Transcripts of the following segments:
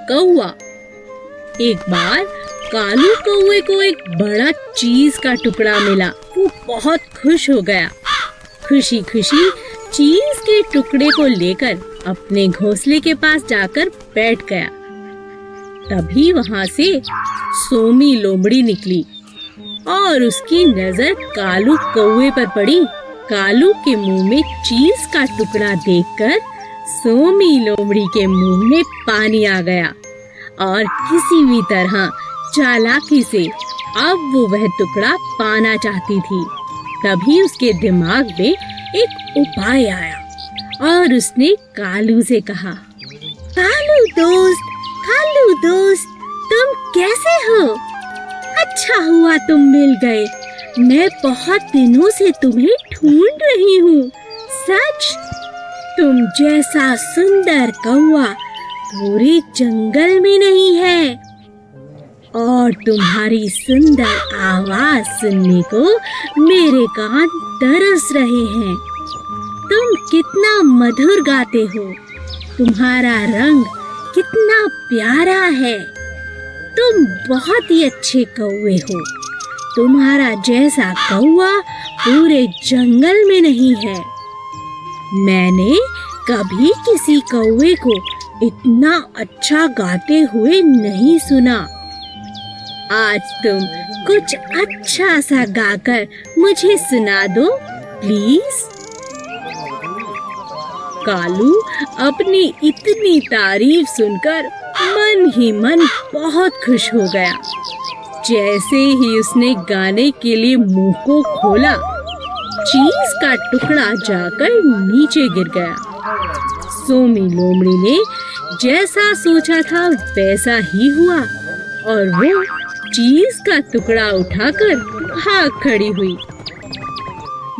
कौवा। एक बार कालू कौवे को एक बड़ा चीज का टुकड़ा मिला। वो बहुत खुश हो गया। खुशी खुशी चीज के टुकड़े को लेकर अपने घोंसले के पास जाकर बैठ गया। तभी वहां से सोमी लोमड़ी निकली और उसकी नजर कालू कौवे पर पड़ी। कालू के मुंह में चीज का टुकड़ा देखकर सोमी लोमड़ी के मुंह में पानी आ गया और किसी भी तरह चालाकी से अब वो वह टुकड़ा पाना चाहती थी। तभी उसके दिमाग में एक उपाय आया और उसने कालू से कहा, कालू दोस्त, तुम कैसे हो? अच्छा हुआ तुम मिल गए। मैं बहुत दिनों से तुम्हें ढूंढ रही हूँ। सच, तुम जैसा सुंदर कौवा पूरे जंगल में नहीं है और तुम्हारी सुंदर आवाज सुनने को मेरे कान तरस रहे हैं। तुम कितना मधुर गाते हो, तुम्हारा रंग कितना प्यारा है। तुम बहुत ही अच्छे कौवे हो। तुम्हारा जैसा कौवा पूरे जंगल में नहीं है। मैंने कभी किसी कौवे को इतना अच्छा गाते हुए नहीं सुना। आज तुम कुछ अच्छा सा गाकर मुझे सुना दो प्लीज। कालू अपनी इतनी तारीफ सुनकर मन ही मन बहुत खुश हो गया। जैसे ही उसने गाने के लिए मुंह को खोला, चीज का टुकड़ा जाकर नीचे गिर गया। सोमी लोमड़ी ने जैसा सोचा था वैसा ही हुआ और वो चीज का टुकड़ा उठाकर भाग खड़ी हुई।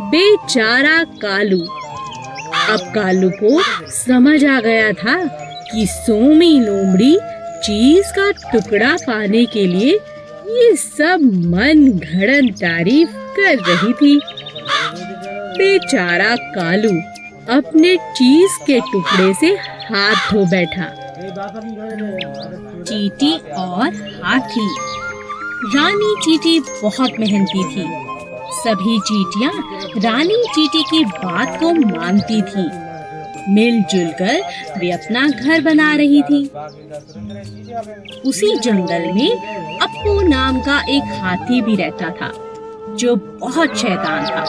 बेचारा कालू। अब कालू को समझ आ गया था कि सोमी लोमड़ी चीज का टुकड़ा पाने के लिए ये सब मन घड़न तारीफ कर रही थी। बेचारा कालू अपने चीज के टुकड़े से हाथ धो बैठा। चींटी और हाथी। रानी चींटी बहुत मेहनती थी। सभी चींटियां रानी चींटी की बात को मानती थी। मिलजुल कर वे अपना घर बना रही थी। उसी जंगल में अप्पू नाम का एक हाथी भी रहता था, जो बहुत शैतान था।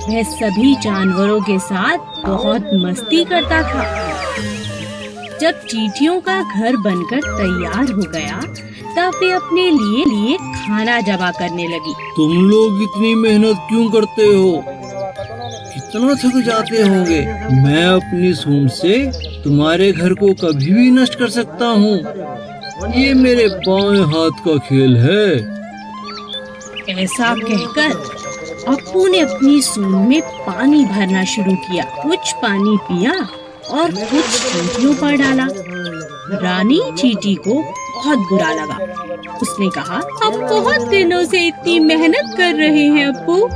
वह सभी जानवरों के साथ बहुत मस्ती करता था। जब चींटियों का घर बनकर तैयार हो गया, तब वे अपने लिए खाना जमा करने लगी। तुम लोग इतनी मेहनत क्यों करते हो? कितना थक जाते होंगे। मैं अपनी सूंड से तुम्हारे घर को कभी भी नष्ट कर सकता हूँ। ये मेरे बाएं हाथ का खेल है। ऐसा कहकर अप्पू ने अपनी सूंड में पानी भरना शुरू किया। कुछ पानी पिया और कुछ चींटियों पर डाला। रानी चींटी को बहुत बुरा लगा। उसने कहा, अब बहुत दिनों से इतनी मेहनत कर रहे हैं अप्पू,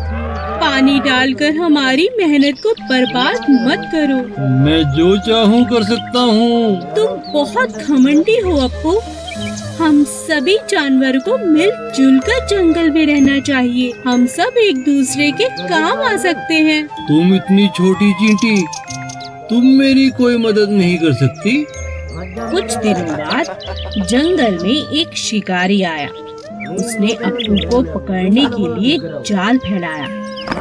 पानी डालकर हमारी मेहनत को बर्बाद मत करो। मैं जो चाहूँ कर सकता हूँ। तुम बहुत घमंडी हो अप्पू। हम सभी जानवरों को मिलजुल कर जंगल में रहना चाहिए। हम सब एक दूसरे के काम आ सकते हैं। तुम इतनी छोटी चींटी, तुम मेरी कोई मदद नहीं कर सकती। कुछ दिनों बाद जंगल में एक शिकारी आया। उसने अप्पू को पकड़ने के लिए जाल फैलाया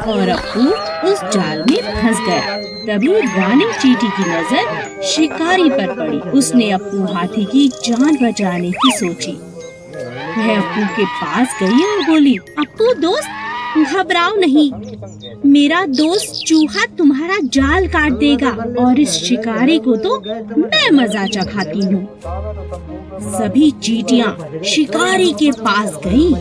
और अप्पू उस जाल में फंस गया। तभी रानी चींटी की नजर शिकारी पर पड़ी। उसने अप्पू हाथी की जान बचाने की सोची। वह अप्पू के पास गई और बोली, अप्पू दोस्त, घबराओ नहीं, मेरा दोस्त चूहा तुम्हारा जाल काट देगा और इस शिकारी को तो मैं मजा चखाती हूँ। सभी चींटियां शिकारी के पास गईं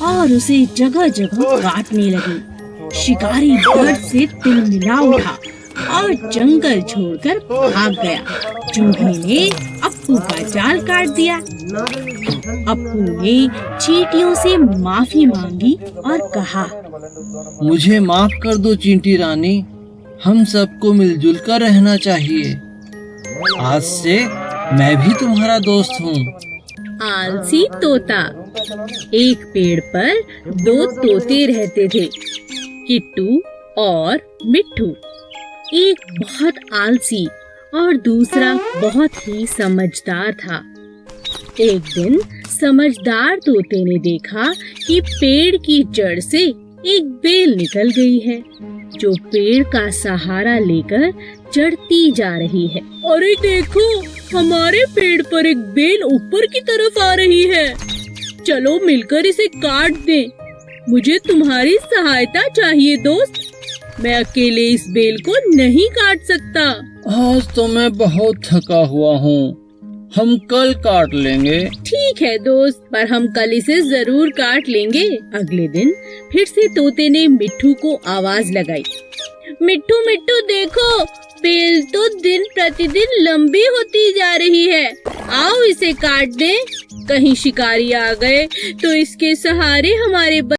और उसे जगह जगह काटने लगी। शिकारी दर्द से तिलमिला उठा और जंगल छोड़कर भाग गया। चूहे ने अप्पू का जाल काट दिया। अप्पू ने चींटियों से माफी मांगी और कहा, मुझे माफ कर दो चींटी रानी, हम सबको मिलजुल कर रहना चाहिए। आज से मैं भी तुम्हारा दोस्त हूँ। आलसी तोता। एक पेड़ पर दो तोते रहते थे, किट्टू और मिट्ठू। एक बहुत आलसी और दूसरा बहुत ही समझदार था। एक दिन समझदार तोते ने देखा कि पेड़ की जड़ से एक बेल निकल गई है, जो पेड़ का सहारा लेकर चढ़ती जा रही है। अरे देखो, हमारे पेड़ पर एक बेल ऊपर की तरफ आ रही है। चलो मिलकर इसे काट दें। मुझे तुम्हारी सहायता चाहिए दोस्त। मैं अकेले इस बेल को नहीं काट सकता। आज तो मैं बहुत थका हुआ हूँ, हम कल काट लेंगे। ठीक है दोस्त, पर हम कल इसे जरूर काट लेंगे। अगले दिन फिर से तोते ने मिट्ठू को आवाज लगाई। मिट्ठू मिट्ठू देखो, बेल तो दिन प्रतिदिन लंबी होती जा रही है। आओ इसे काट दें। कहीं शिकारी आ गए तो इसके सहारे हमारे